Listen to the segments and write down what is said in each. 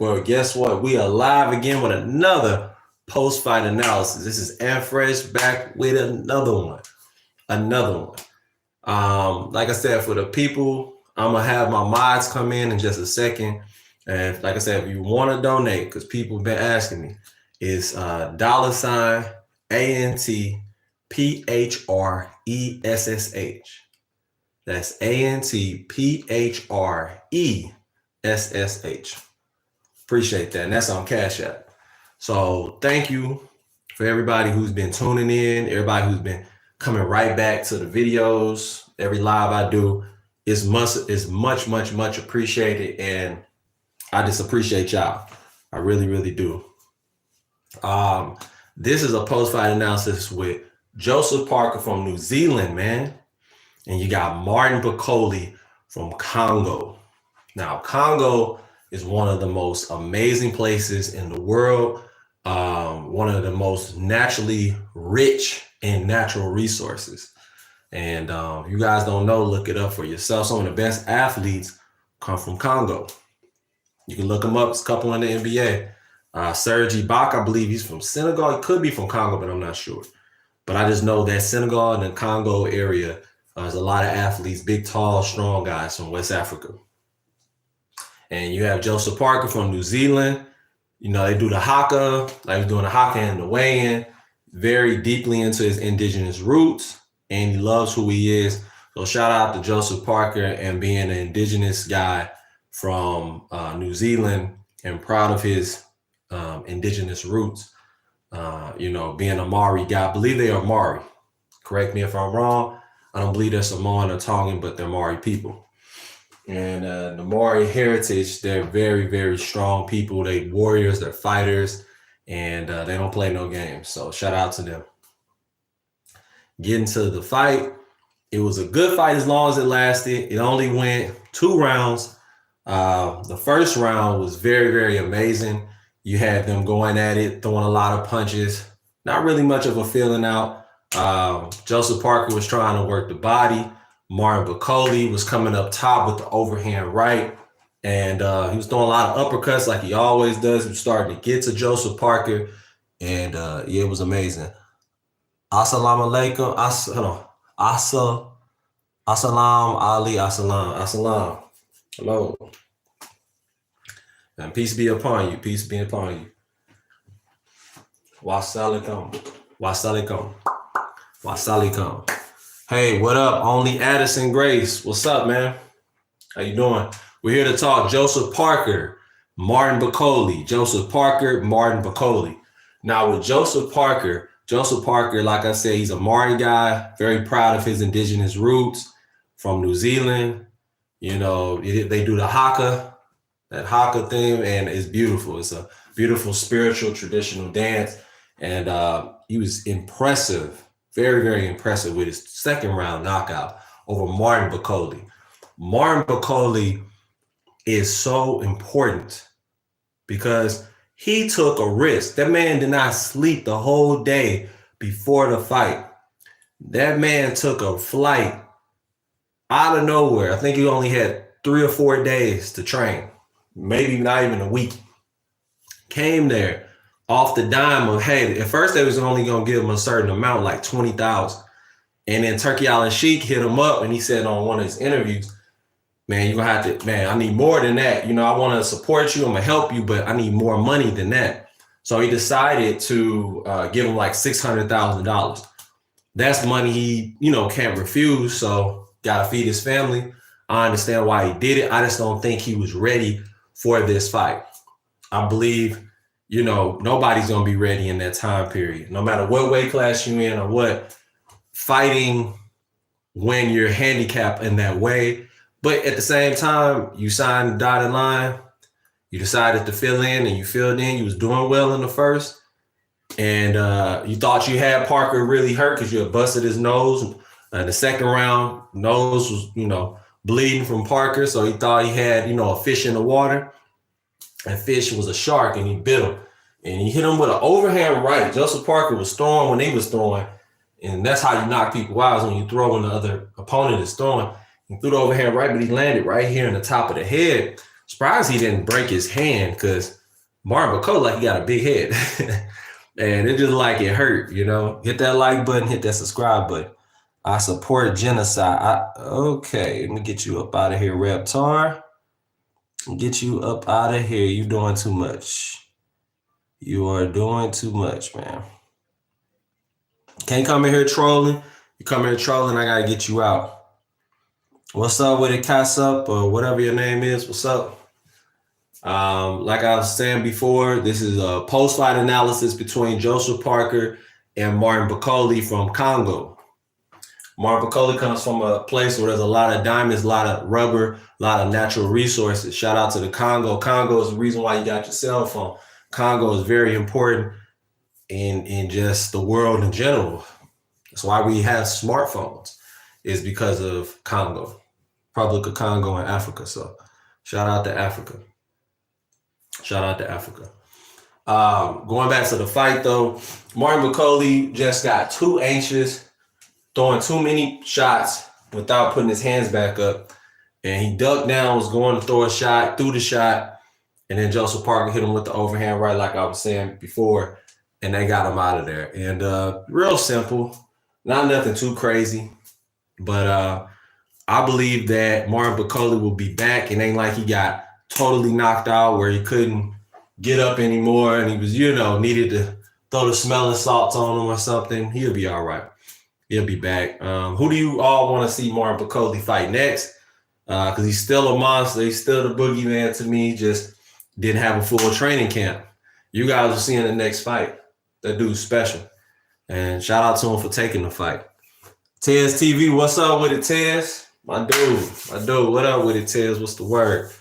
Well, guess what? We are live again with another post-fight analysis. This is Fresh back with another one. Like I said, for the people, I'm gonna have my mods come in just a second. And like I said, if you want to donate, because people have been asking me, it's $ANTPHRESSH. That's ANTPHRESSH. Appreciate that. And that's on Cash App. So thank you for everybody who's been tuning in, everybody who's been coming right back to the videos. Every live I do is much appreciated. And I just appreciate y'all. I really, really do. This is a post-fight analysis with Joseph Parker from New Zealand, man. And you got Martin Bokole from Congo. Now, Congo is one of the most amazing places in the world. One of the most naturally rich in natural resources. And you guys don't know, look it up for yourself. Some of the best athletes come from Congo. You can look them up. It's a couple in the NBA. Serge Ibaka, I believe he's from Senegal. He could be from Congo, but I'm not sure. But I just know that Senegal and the Congo area, there's a lot of athletes, big, tall, strong guys from West Africa. And you have Joseph Parker from New Zealand. You know, they do the haka, like he's doing the haka and the weigh-in, very deeply into his indigenous roots, and he loves who he is. So shout out to Joseph Parker and being an indigenous guy from New Zealand and proud of his indigenous roots. You know, being a Maori guy, I believe they are Maori. Correct me if I'm wrong. I don't believe they're Samoan or Tongan, but they're Maori people. And the Maori heritage, they're very, very strong people. They warriors, they're fighters, and they don't play no games. So shout out to them. Getting to the fight, it was a good fight as long as it lasted. It only went 2 rounds. The first round was very, very amazing. You had them going at it, throwing a lot of punches. Not really much of a feeling out. Joseph Parker was trying to work the body. Martin Bokole was coming up top with the overhand right. And he was throwing a lot of uppercuts like he always does. He was starting to get to Joseph Parker. And yeah, it was amazing. Assalamu alaikum. Assalam Ali. Assalam. Hello. And peace be upon you. Peace be upon you. Wassalamualaikum. Wassalamualaikum. Wassalamualaikum. Hey, what up? Only Addison Grace. What's up, man? How you doing? We're here to talk Joseph Parker, Martin Bokole. Joseph Parker, Martin Bokole. Now with Joseph Parker, like I said, he's a Maori guy, very proud of his indigenous roots from New Zealand. You know, they do the haka, that haka thing, and it's beautiful. It's a beautiful spiritual traditional dance. And he was impressive. Very, very impressive with his second round knockout over Martin Bokole. Martin Bokole is so important because he took a risk. That man did not sleep the whole day before the fight. That man took a flight out of nowhere. I think he only had 3 or 4 days to train, maybe not even a week. Came there off the dime of, hey, at first they was only going to give him a certain amount, like 20,000. And then Turkey Island Sheik hit him up and he said on one of his interviews, man, you're going to have to, man, I need more than that. You know, I want to support you. I'm going to help you, but I need more money than that. So he decided to give him like $600,000. That's money he, you know, can't refuse. So got to feed his family. I understand why he did it. I just don't think he was ready for this fight. I believe, you know, nobody's going to be ready in that time period. No matter what weight class you're in or what, fighting when you're handicapped in that way. But at the same time, you signed the dotted line. You decided to fill in and you filled in. You was doing well in the first. And you thought you had Parker really hurt because you had busted his nose. The second round, nose was, you know, bleeding from Parker. So he thought he had, you know, a fish in the water. And fish was a shark and he bit him. And he hit him with an overhand right. Joseph Parker was throwing when he was throwing. And that's how you knock people out, is when you throw when the other opponent is throwing. He threw the overhand right, but he landed right here in the top of the head. Surprised he didn't break his hand because Martin Bokole, like, he got a big head. And it just like it hurt, you know. Hit that like button, hit that subscribe button. I support genocide. Okay, let me get you up out of here, Reptar. Get you up out of here. You doing too much. You are doing too much, man. Can't come in here trolling. You come in here trolling, I gotta get you out. What's up with it, Cass Up, or whatever your name is? What's up? Like I was saying before, this is a post-fight analysis between Joseph Parker and Martin Bokole from Congo. Martin Bokole comes from a place where there's a lot of diamonds, a lot of rubber, a lot of natural resources. Shout out to the Congo. Congo is the reason why you got your cell phone. Congo is very important in just the world in general. That's why we have smartphones, is because of Congo, Republic of Congo in Africa. So shout out to Africa. Shout out to Africa. Going back to the fight, though, Martin Bokole just got too anxious, throwing too many shots without putting his hands back up. And he ducked down, was going to throw a shot, threw the shot, and then Joseph Parker hit him with the overhand right, like I was saying before, and they got him out of there. And real simple, not nothing too crazy, but I believe that Martin Bokole will be back. It ain't like he got totally knocked out where he couldn't get up anymore and he was, needed to throw the smelling salts on him or something. He'll be all right. He'll be back. Who do you all want to see Martin Bokole fight next? Because he's still a monster. He's still the boogeyman to me. Just didn't have a full training camp. You guys are seeing the next fight. That dude's special. And shout out to him for taking the fight. Tez TV, what's up with it, Tez? My dude. What up with it, Tez? What's the word?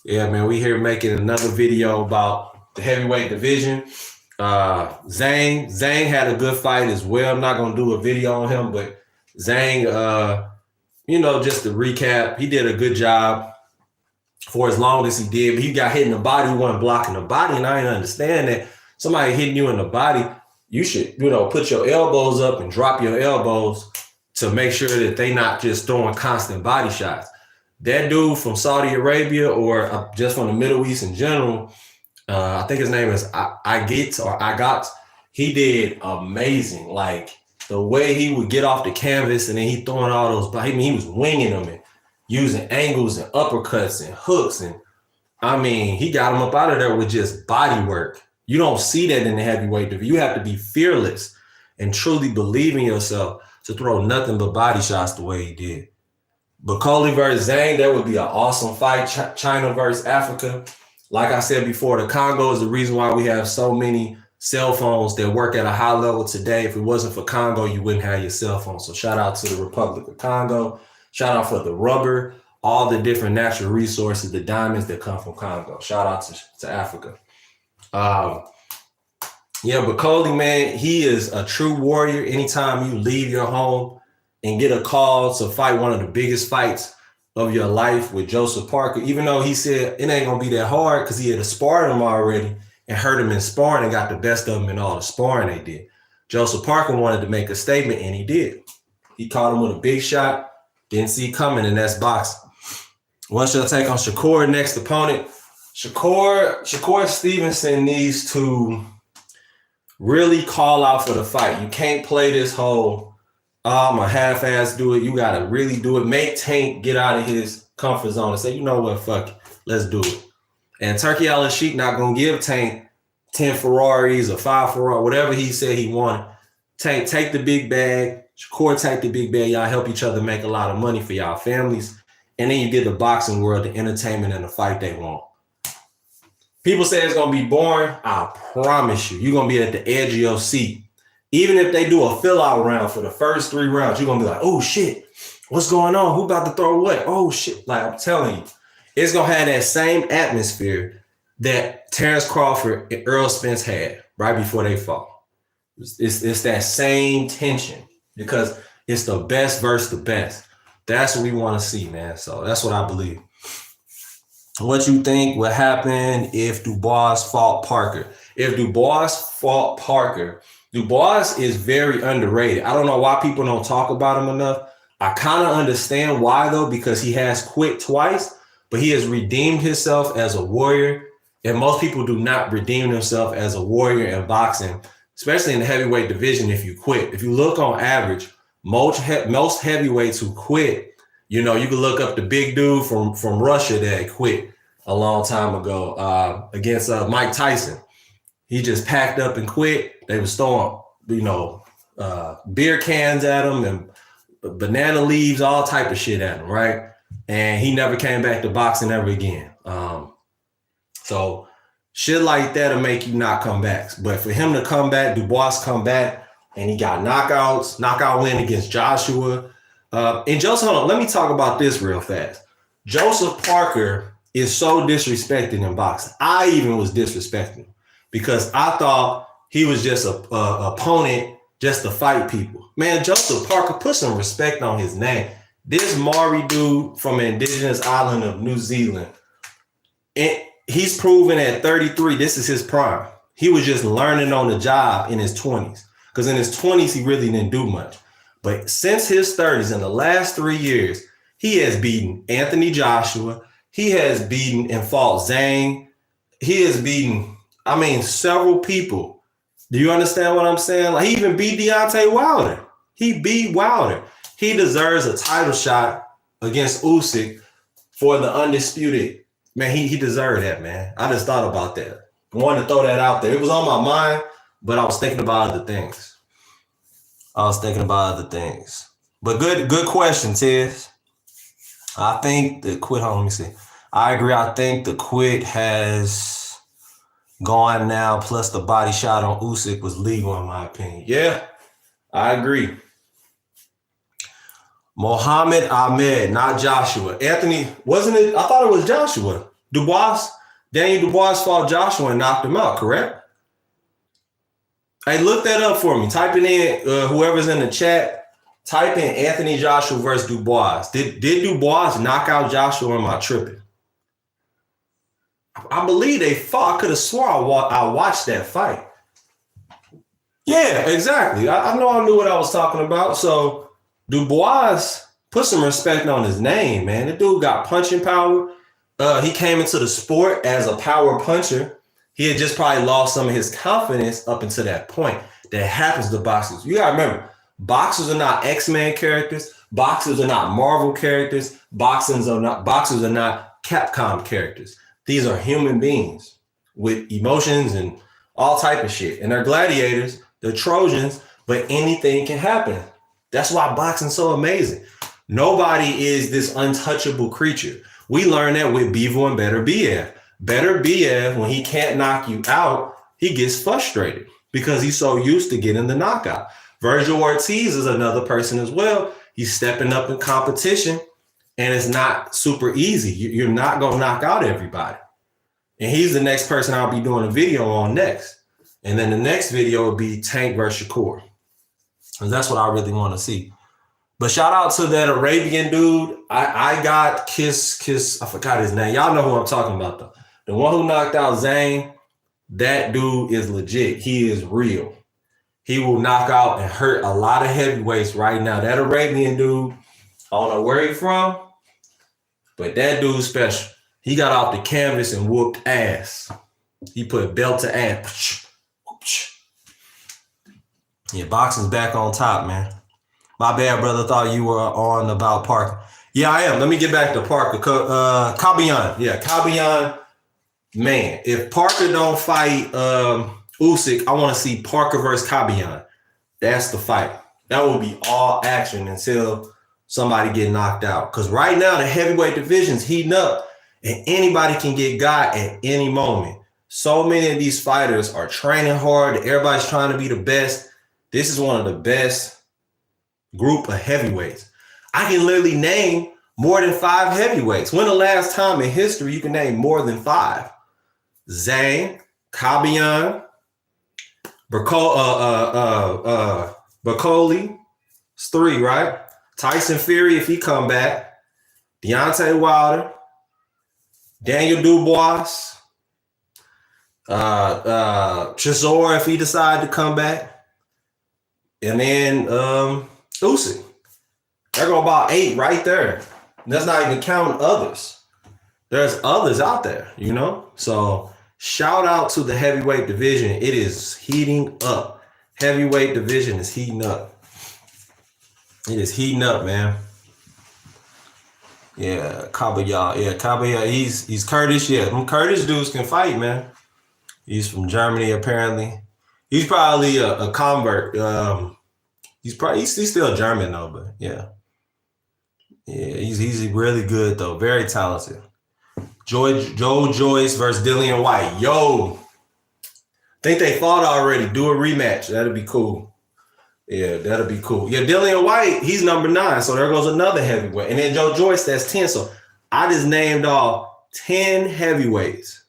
Yeah, man, we here making another video about the heavyweight division. Zhang had a good fight as well. I'm not going to do a video on him, but Zhang, just to recap, he did a good job for as long as he did. But he got hit in the body. He wasn't blocking the body, and I didn't understand that. Somebody hitting you in the body, you should, put your elbows up and drop your elbows to make sure that they not just throwing constant body shots. That dude from Saudi Arabia or just from the Middle East in general, I think his name is Agat. He did amazing. Like the way he would get off the canvas and then he throwing all those, he was winging them and using angles and uppercuts and hooks. And he got him up out of there with just body work. You don't see that in the heavyweight division. You have to be fearless and truly believe in yourself to throw nothing but body shots the way he did. Bokole versus Zhang, that would be an awesome fight. China versus Africa. Like I said before, the Congo is the reason why we have so many cell phones that work at a high level today. If it wasn't for Congo, you wouldn't have your cell phone. So shout out to the Republic of Congo. Shout out for the rubber, all the different natural resources, the diamonds that come from Congo. Shout out to Africa. Bokole, man, he is a true warrior. Anytime you leave your home and get a call to fight one of the biggest fights of your life with Joseph Parker, even though he said it ain't going to be that hard because he had sparred him already and hurt him in sparring and got the best of him in all the sparring they did. Joseph Parker wanted to make a statement, and he did. He caught him with a big shot, didn't see coming, and that's boxing. What's your take on Shakur, next opponent? Shakur Stevenson needs to really call out for the fight. You can't play this whole, I'm a half-ass do it. You got to really do it. Make Tank get out of his comfort zone and say, you know what, fuck it. Let's do it. And Turkey Al-Sheikh not going to give Tank 10 Ferraris or 5 Ferraris, whatever he said he wanted. Tank, take the big bag. Shakur, take the big bag. Y'all help each other make a lot of money for y'all families. And then you give the boxing world the entertainment and the fight they want. People say it's going to be boring. I promise you, you're going to be at the edge of your seat. Even if they do a fill-out round for the first 3 rounds, you're going to be like, oh, shit, what's going on? Who about to throw what? Oh, shit. Like, I'm telling you, it's going to have that same atmosphere that Terrence Crawford and Earl Spence had right before they fought. It's that same tension because it's the best versus the best. That's what we want to see, man. So that's what I believe. What you think would happen if Dubois fought Parker? If Dubois fought Parker, Dubois is very underrated. I don't know why people don't talk about him enough. I kind of understand why, though, because he has quit twice. but he has redeemed himself as a warrior. And most people do not redeem themselves as a warrior in boxing, especially in the heavyweight division. If you quit, if you look on average, most heavyweights who quit, you know, you can look up the big dude from Russia that quit a long time ago against Mike Tyson. He just packed up and quit. They were throwing, you know, beer cans at him and banana leaves, all type of shit at him, right? And he never came back to boxing ever again. So shit like that'll make you not come back. But for him to come back, Dubois come back, and he got knockout win against Joshua. And Joseph, hold on, let me talk about this real fast. Joseph Parker is so disrespected in boxing. I even was disrespecting him because I thought he was just a opponent just to fight people. Man, Joseph Parker, put some respect on his name. This Maori dude from an indigenous island of New Zealand, and he's proven at 33, this is his prime. He was just learning on the job in his 20s. Because in his 20s, he really didn't do much. But since his 30s, in the last 3 years, he has beaten Anthony Joshua. He has beaten and fought Zhang. He has beaten, I mean, several people. Do you understand what I'm saying? Like, he even beat Deontay Wilder. He beat Wilder. He deserves a title shot against Usyk for the undisputed. Man, he deserved that, man. I just thought about that. I wanted to throw that out there. It was on my mind, but I was thinking about other things. But good question, Tiz. I think the quit, hold on, let me see. I agree. I think the quit has gone now, plus the body shot on Usyk was legal in my opinion. Yeah, I agree. Mohammed Ahmed, not Joshua. Anthony, wasn't it? I thought it was Joshua. Dubois, Daniel Dubois fought Joshua and knocked him out, correct? Hey, look that up for me. Type it in, whoever's in the chat, type in Anthony Joshua versus Dubois. Did Dubois knock out Joshua, or am I tripping? I believe they fought. I could have swore I watched that fight. Yeah, exactly. I know I knew what I was talking about. So Dubois, put some respect on his name, man. The dude got punching power. He came into the sport as a power puncher. He had just probably lost some of his confidence up until that point. That happens to boxers. You gotta remember, boxers are not X-Men characters. Boxers are not Marvel characters. Boxers are not Capcom characters. These are human beings with emotions and all type of shit. And they're gladiators, they're Trojans, but anything can happen. That's why boxing's so amazing. Nobody is this untouchable creature. We learned that with Bivol and Better Biev. Better Biev, when he can't knock you out, he gets frustrated because he's so used to getting the knockout. Virgil Ortiz is another person as well. He's stepping up in competition, and it's not super easy. You're not going to knock out everybody. And he's the next person I'll be doing a video on next. And then the next video will be Tank versus Shakur. And that's what I really want to see. But shout out to that Arabian dude. I got Kiss, I forgot his name. Y'all know who I'm talking about, though. The one who knocked out Zhang, that dude is legit. He is real. He will knock out and hurt a lot of heavyweights right now. That Arabian dude, I don't know where he's from, but that dude's special. He got off the canvas and whooped ass. He put belt to ass. Yeah, boxing's back on top, man. My bad, brother. Thought you were on about Parker. Yeah, I am. Let me get back to Parker. Kabian. Yeah, Kabian. Man, if Parker don't fight Usyk, I want to see Parker versus Kabian. That's the fight. That will be all action until somebody get knocked out. Because right now, the heavyweight division's heating up, and anybody can get got at any moment. So many of these fighters are training hard. Everybody's trying to be the best. This is one of the best group of heavyweights. I can literally name more than 5 heavyweights. When the last time in history you can name more than 5? Zhang, Kabian, Bokole. It's 3, right? Tyson Fury, if he come back. Deontay Wilder. Daniel Dubois. Chisora, if he decide to come back. And then Usyk. There go about 8 right there. And that's not even counting others. there's others out there, you know? So shout out to the heavyweight division. It is heating up. Heavyweight division is heating up. It is heating up, man. Yeah, Kabayah. Yeah, Kabayah. He's Kurdish. Yeah, them Kurdish dudes can fight, man. He's from Germany, apparently. He's probably a convert. He's still German though, but yeah. Yeah, he's really good though. Very talented. Joe Joyce versus Dillian White. Yo, think they fought already. Do a rematch. That'd be cool. Yeah, that'll be cool. Yeah, Dillian White, he's number 9. So there goes another heavyweight. And then Joe Joyce, that's 10. So I just named all 10 heavyweights.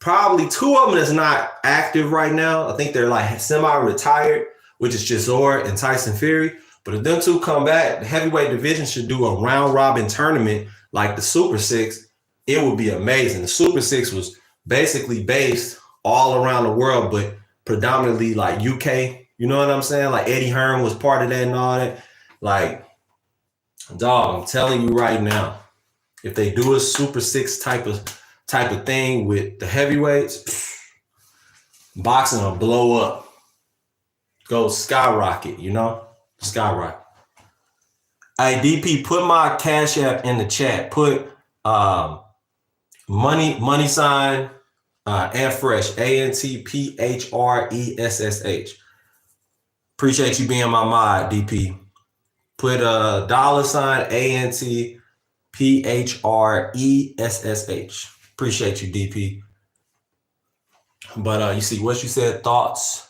Probably 2 of them that's not active right now. I think they're like semi-retired, which is Chisora and Tyson Fury. But if them 2 come back, the heavyweight division should do a round-robin tournament like the Super 6. It would be amazing. The Super 6 was basically based all around the world, but predominantly like UK. You know what I'm saying? Like Eddie Hearn was part of that and all that. Like, dog, I'm telling you right now, if they do a Super 6 type of thing with the heavyweights, boxing will blow up. Go skyrocket, you know? Skyrocket. Hey, DP, put my Cash App in the chat. Put money sign and fresh, ANTPHRESSH. Appreciate you being my mod, DP. Put a $ ANTPHRESSH. Appreciate you, DP. But you see what you said, thoughts.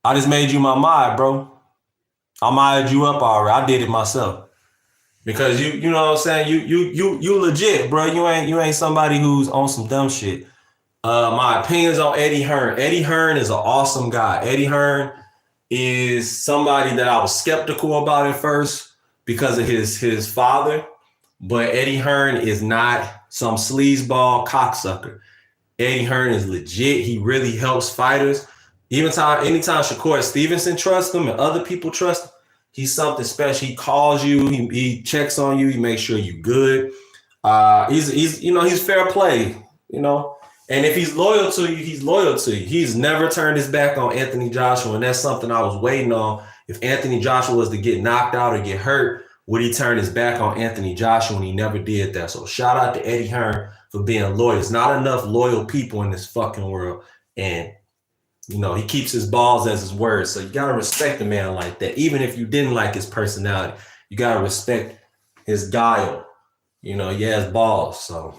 I just made you my mod, bro. I modded you up already. I did it myself. Because you know what I'm saying? You legit, bro. You ain't somebody who's on some dumb shit. My opinions on Eddie Hearn. Eddie Hearn is an awesome guy. Eddie Hearn is somebody that I was skeptical about at first because of his father. But Eddie Hearn is not some sleazeball cocksucker. Eddie Hearn is legit. He really helps fighters. Anytime Shakur Stevenson trusts him and other people trust him, he's something special. He calls you. He checks on you. He makes sure you're good. He's fair play. You know. And if he's loyal to you, he's loyal to you. He's never turned his back on Anthony Joshua, and that's something I was waiting on. If Anthony Joshua was to get knocked out or get hurt, would he turn his back on Anthony Joshua? And he never did that. So shout out to Eddie Hearn for being loyal. There's not enough loyal people in this fucking world. And, you know, he keeps his balls as his words. So you got to respect a man like that. Even if you didn't like his personality, you got to respect his guile. You know, he has balls. So,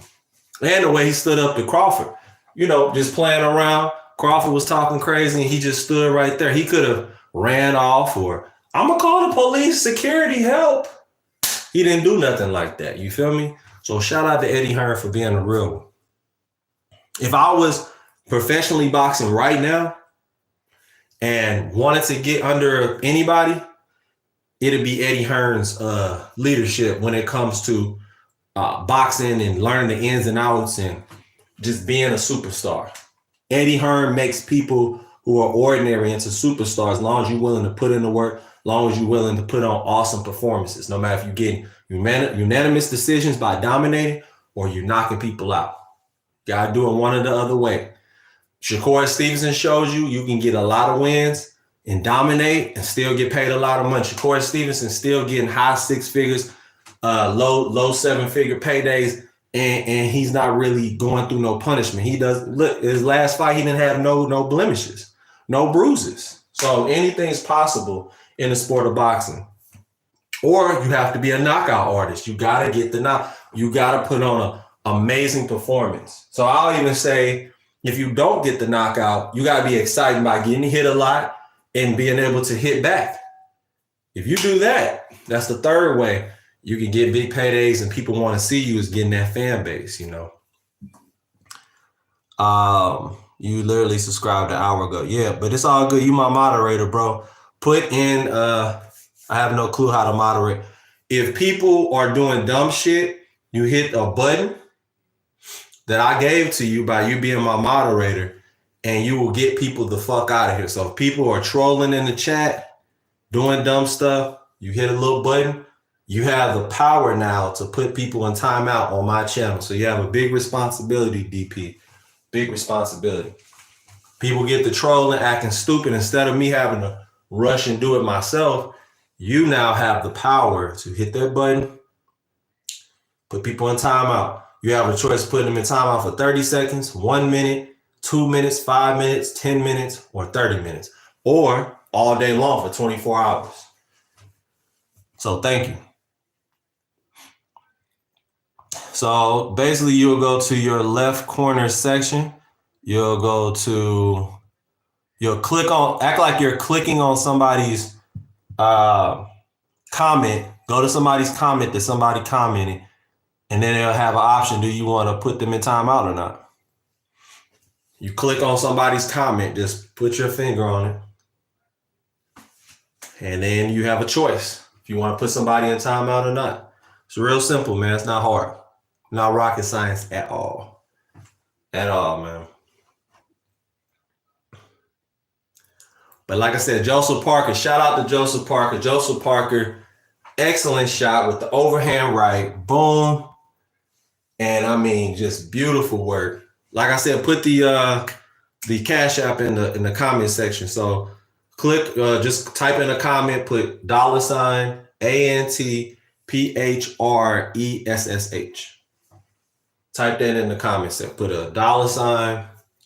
and the way he stood up to Crawford, you know, just playing around. Crawford was talking crazy and he just stood right there. He could have ran off or, I'm going to call the police, security, help. He didn't do nothing like that. You feel me? So shout out to Eddie Hearn for being a real one. If I was professionally boxing right now and wanted to get under anybody, it'd be Eddie Hearn's leadership when it comes to boxing and learning the ins and outs and just being a superstar. Eddie Hearn makes people who are ordinary into superstars as long as you're willing to put in the work, as long as you're willing to put on awesome performances, no matter if you're getting unanimous decisions by dominating or you're knocking people out. Gotta do it one or the other way. Shakur Stevenson shows you can get a lot of wins and dominate and still get paid a lot of money. Shakur Stevenson still getting high 6 figures, low 7-figure paydays, and he's not really going through no punishment. He does look, his last fight, he didn't have no blemishes, no bruises. So anything's possible in the sport of boxing. Or you have to be a knockout artist. You gotta get the knock. You gotta put on an amazing performance. So I'll even say, if you don't get the knockout, you gotta be excited by getting hit a lot and being able to hit back. If you do that, that's the third way you can get big paydays and people want to see you, is getting that fan base, you know. You literally subscribed an hour ago. Yeah, but it's all good. You my moderator, bro. Put in, I have no clue how to moderate. If people are doing dumb shit, you hit a button that I gave to you by you being my moderator, and you will get people the fuck out of here. So if people are trolling in the chat, doing dumb stuff, you hit a little button, You have the power now to put people in timeout on my channel. So you have a big responsibility, DP. Big responsibility. People get to trolling, acting stupid. Instead of me having to rush and do it myself, you now have the power to hit that button, put people in timeout. You have a choice of putting them in timeout for 30 seconds, 1 minute, 2 minutes, 5 minutes, 10 minutes, or 30 minutes, or all day long for 24 hours. So thank you. So basically you'll go to your left corner section. You'll click on, act like you're clicking on somebody's comment. Go to somebody's comment that somebody commented, and then they'll have an option. Do you want to put them in timeout or not? You click on somebody's comment, just put your finger on it. And then you have a choice if you want to put somebody in timeout or not. It's real simple, man. It's not hard. Not rocket science at all. At all, man. But like I said, Joseph Parker, shout out to Joseph Parker. Joseph Parker, excellent shot with the overhand right. Boom. And I mean, just beautiful work. Like I said, put the Cash App in the comment section. So click, just type in a comment, put $ANTPHRESSH. Type that in the comment section. Put a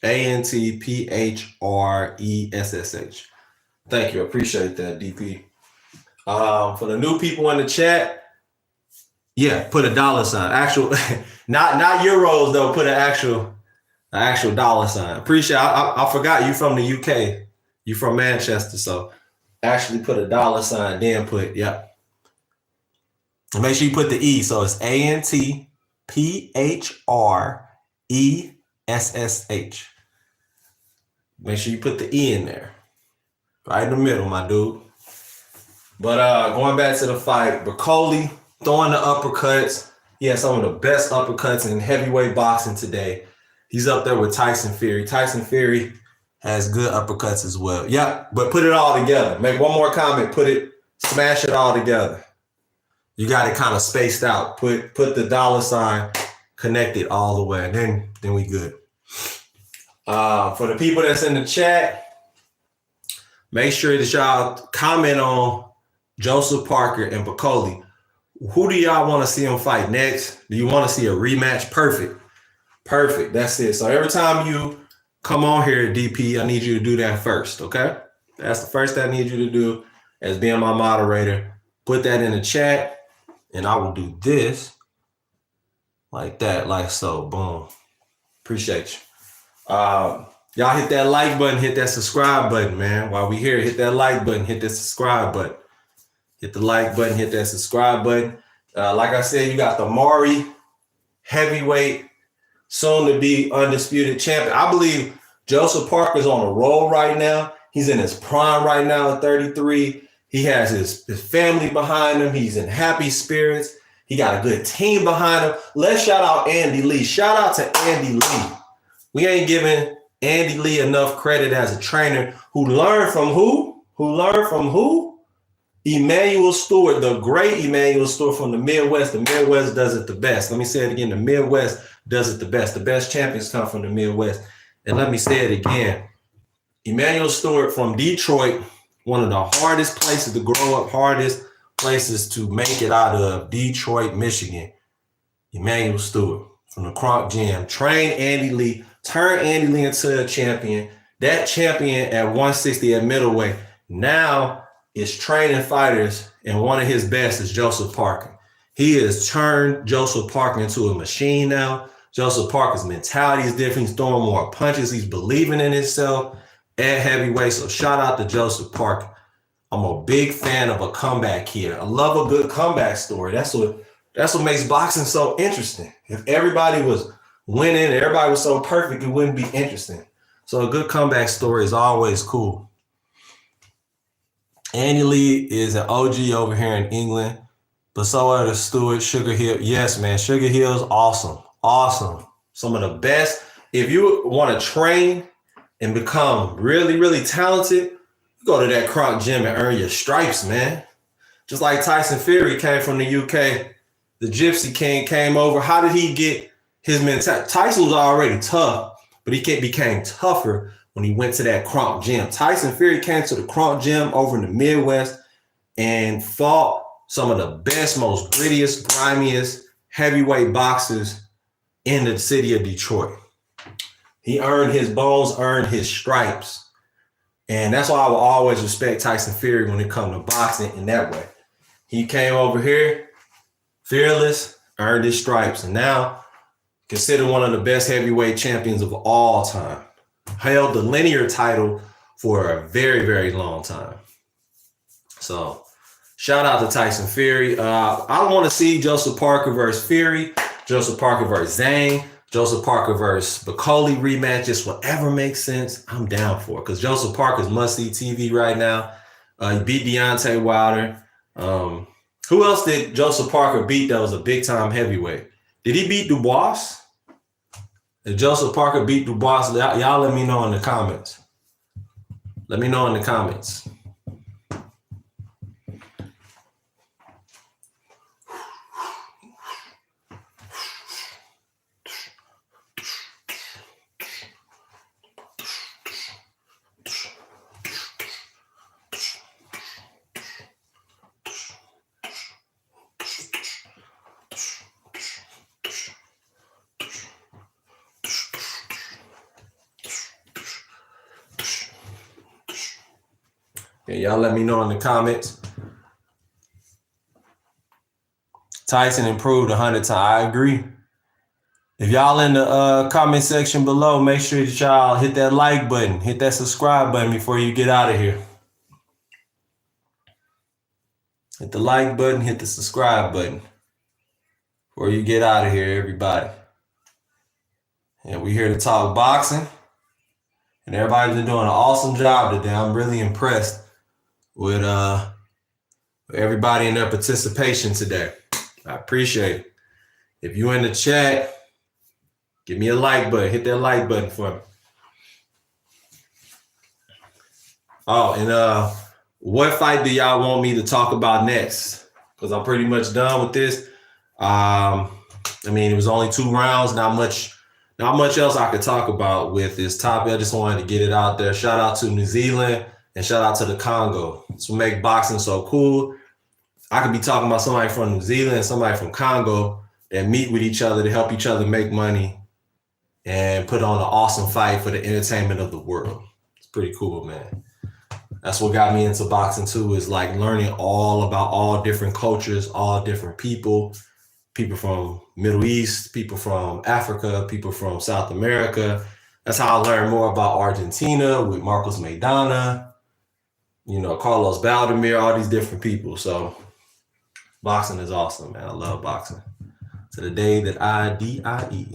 $ANTPHRESSH. Thank you. I appreciate that, DP. For the new people in the chat, yeah, put a $. Actual, not euros though. Put an actual $. Appreciate. I forgot you from the UK. You from Manchester, so actually put a $. Then put yep. And make sure you put the E. So it's ANTPHRESSH. Make sure you put the E in there. Right in the middle, my dude. But going back to the fight, Bokole throwing the uppercuts. He has some of the best uppercuts in heavyweight boxing today. He's up there with Tyson Fury. Tyson Fury has good uppercuts as well. Yeah, but put it all together. Make one more comment. Smash it all together. You got it kind of spaced out. Put the $, connect it all the way. And then we good. For the people that's in the chat, make sure that y'all comment on Joseph Parker and Bokole. Who do y'all want to see him fight next? Do you want to see a rematch? Perfect. That's it. So every time you come on here, DP, I need you to do that first, okay? That's the first thing I need you to do as being my moderator. Put that in the chat, and I will do this like that, like so. Boom. Appreciate you. Y'all hit that like button, hit that subscribe button, man. While we here, hit that like button, hit that subscribe button. Hit the like button, hit that subscribe button. Like I said, you got the Mari heavyweight, soon to be undisputed champion. I believe Joseph Parker's on a roll right now. He's in his prime right now at 33. He has his family behind him. He's in happy spirits. He got a good team behind him. Let's shout out Andy Lee. Shout out to Andy Lee. We ain't giving Andy Lee enough credit as a trainer who learned from who? Emmanuel Stewart, the great Emmanuel Stewart from the Midwest. The Midwest does it the best. Let me say it again. The Midwest does it the best. The best champions come from the Midwest. And let me say it again. Emmanuel Stewart from Detroit, one of the hardest places to grow up, hardest places to make it out of, Detroit, Michigan. Emmanuel Stewart from the Kronk Gym. Trained Andy Lee, turned Andy Lee into a champion. That champion at 160 at middleweight now is training fighters, and one of his best is Joseph Parker. He has turned Joseph Parker into a machine now. Joseph Parker's mentality is different. He's throwing more punches. He's believing in himself at heavyweight. So shout out to Joseph Parker. I'm a big fan of a comeback here. I love a good comeback story. That's what makes boxing so interesting. If everybody was winning and everybody was so perfect, it wouldn't be interesting. So a good comeback story is always cool. Andy Lee is an OG over here in England, but so are the Stewart, Sugar Hill. Yes, man, Sugar Hill's awesome. Awesome. Some of the best. If you want to train and become really, really talented, you go to that Kronk Gym and earn your stripes, man. Just like Tyson Fury came from the UK, the Gypsy King came over. How did he get his mentality? Tyson was already tough, but he became tougher when he went to that Crump gym. Tyson Fury came to the Crump gym over in the Midwest and fought some of the best, most grittiest, grimiest heavyweight boxers in the city of Detroit. He earned his bones, earned his stripes. And that's why I will always respect Tyson Fury when it comes to boxing in that way. He came over here, fearless, earned his stripes, and now considered one of the best heavyweight champions of all time. Held the linear title for a very, very long time. So shout out to Tyson Fury. I want to see Joseph Parker versus Fury, Joseph Parker versus Zane, Joseph Parker versus Bokole rematch, just whatever makes sense, I'm down for. Because Joseph Parker's must-see TV right now. He beat Deontay Wilder. Who else did Joseph Parker beat that was a big-time heavyweight? Did he beat Dubois? Did Joseph Parker beat Dubois? Y'all let me know in the comments. Let me know in the comments. Okay, y'all let me know in the comments. Tyson improved 100 times. I agree. If y'all in the comment section below, make sure that y'all hit that like button, hit that subscribe button before you get out of here. Hit the like button, hit the subscribe button before you get out of here, everybody. And we're here to talk boxing. And everybody's been doing an awesome job today. I'm really impressed with everybody in their participation today. I appreciate it. If you in the chat, give me a like button. Hit that like button for me. Oh, and what fight do y'all want me to talk about next? Because I'm pretty much done with this. I mean, it was only 2 rounds. Not much else I could talk about with this topic. I just wanted to get it out there. Shout out to New Zealand and shout out to the Congo. It's what make boxing so cool. I could be talking about somebody from New Zealand and somebody from Congo that meet with each other to help each other make money and put on an awesome fight for the entertainment of the world. It's pretty cool, man. That's what got me into boxing too, is like learning all about all different cultures, all different people from Middle East, people from Africa, people from South America. That's how I learned more about Argentina with Marcos Maidana, Carlos Baldomir, all these different people. So boxing is awesome, man. I love boxing. To the day that I die.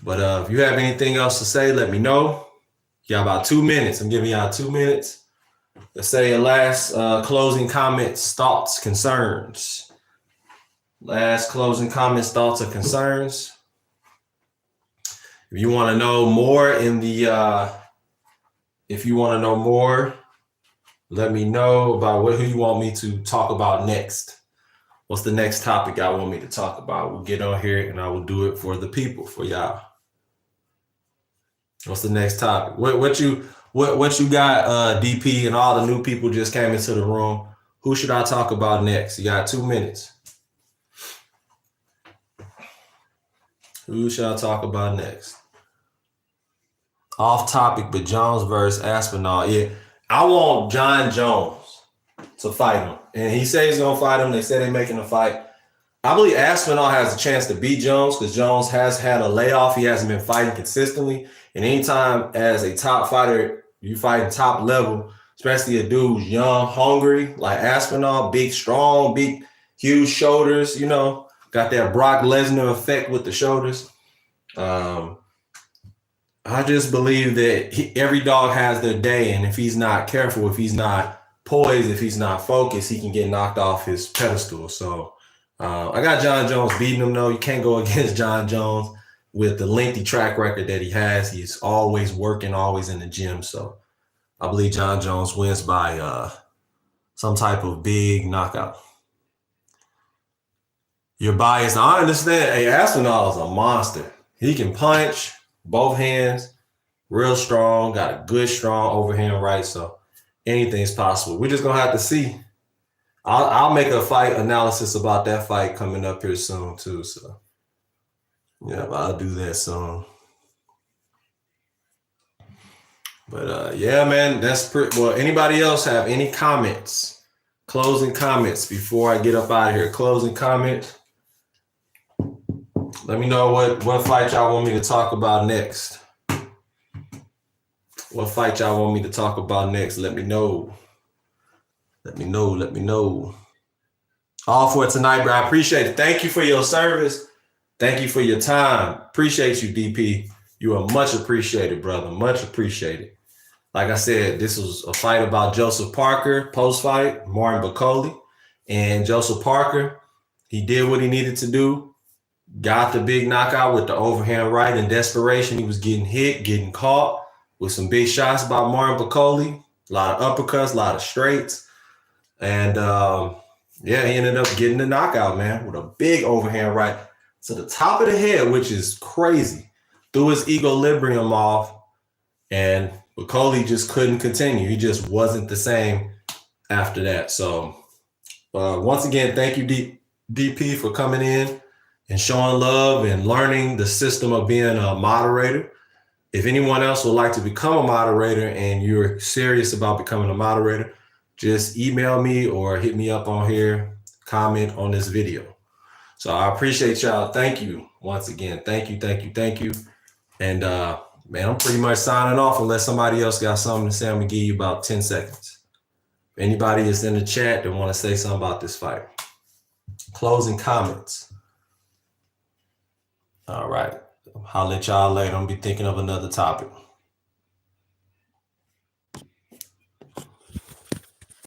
But if you have anything else to say, let me know. You got about 2 minutes. I'm giving y'all 2 minutes to say your last closing comments, thoughts, concerns. Last closing comments, thoughts, or concerns. If you want to know more let me know about who you want me to talk about next. What's the next topic I want me to talk about? We'll get on here and I will do it for the people, for y'all. What's the next topic? What you got, DP, and all the new people just came into the room. Who should I talk about next? You got 2 minutes. Who should I talk about next? Off topic, but Jones versus Aspinall. Yeah, I want John Jones to fight him. And he says he's going to fight him. They say they're making a fight. I believe Aspinall has a chance to beat Jones because Jones has had a layoff. He hasn't been fighting consistently. And anytime as a top fighter, you fight top level, especially a dude who's young, hungry, like Aspinall, big, strong, big, huge shoulders, got that Brock Lesnar effect with the shoulders. I just believe that every dog has their day. And if he's not careful, if he's not poised, if he's not focused, he can get knocked off his pedestal. So I got John Jones beating him, though. You can't go against John Jones with the lengthy track record that he has. He's always working, always in the gym. So I believe John Jones wins by some type of big knockout. You're biased. I understand. Hey, Aspinall is a monster. He can punch both hands, real strong, got a good, strong overhand right. So anything's possible. We're just gonna have to see. I'll make a fight analysis about that fight coming up here soon too. So yeah, I'll do that soon. But yeah, man, that's pretty. Well, anybody else have any comments? Closing comments before I get up out of here. Closing comments. Let me know what fight y'all want me to talk about next. What fight y'all want me to talk about next? Let me know. Let me know. All for tonight, bro. I appreciate it. Thank you for your service. Thank you for your time. Appreciate you, DP. You are much appreciated, brother. Much appreciated. Like I said, this was a fight about Joseph Parker, post-fight, Martin Bokole. And Joseph Parker, he did what he needed to do. Got the big knockout with the overhand right. In desperation, he was getting hit, getting caught with some big shots by Martin Bokole. A lot of uppercuts, a lot of straights. And yeah, he ended up getting the knockout, man, with a big overhand right to the top of the head, which is crazy. Threw his equilibrium off, and Bokole just couldn't continue. He just wasn't the same after that. So once again, thank you, DP, for coming in and showing love and learning the system of being a moderator. If anyone else would like to become a moderator and you're serious about becoming a moderator, just email me or hit me up on here, comment on this video. So I appreciate y'all. Thank you once again. Thank you. And man, I'm pretty much signing off unless somebody else got something to say. I'm gonna give you about 10 seconds. If anybody is in the chat that want to say something about this fight. Closing comments. All right. I'll let y'all later. I'm gonna be thinking of another topic.